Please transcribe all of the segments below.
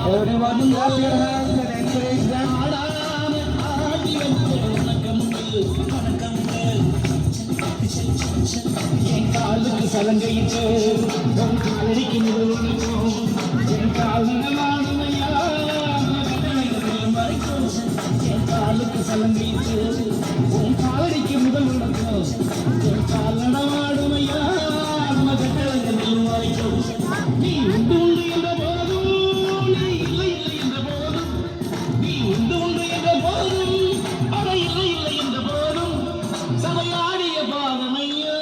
Everyone clap your hands and encourage them. என் காலுக்கு சலங்கையிட்டு உன் காலடிக்கு முதல்வனுக்கும் என் கால் நடமாடுமையா என் காலுக்கு சலங்கையிட்டு உன் காலடிக்கு முதல்வனுக்கும் என் கால் நடமாடுமையா நம்ம கட்டளைகள் வரைக்கும் நீ உண்டு உண்டு என்ற போதும் நீ இல்லை இல்லை என்ற போதும் நீ உண்டு உண்டு என்ற போதும் அட இல்லை இல்லை என்ற போதும் சபையாடிய பாதமையா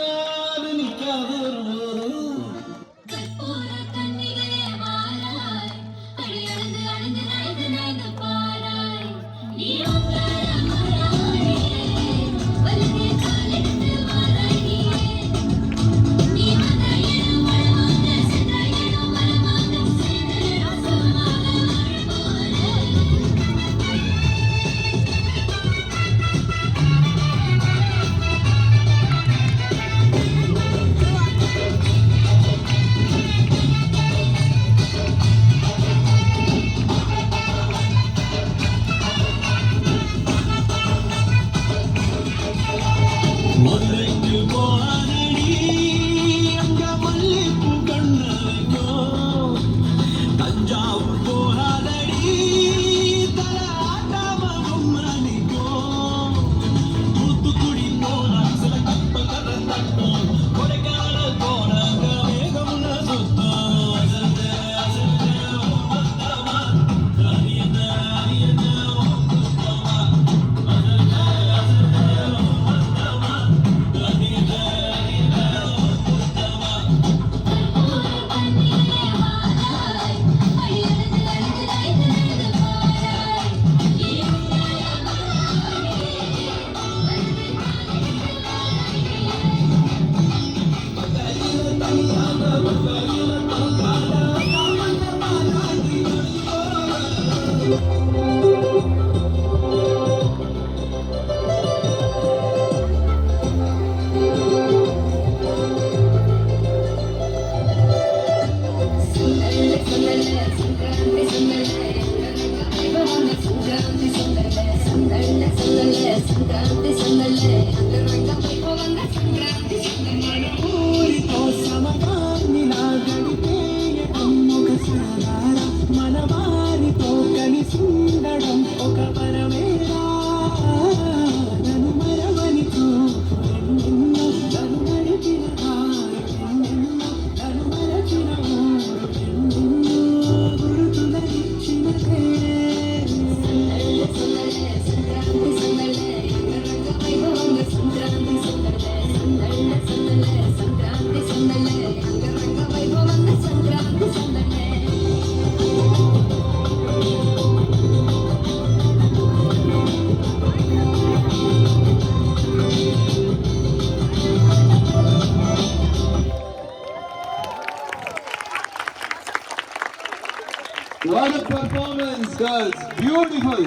What a performance, girls. Beautiful.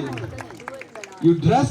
You dressed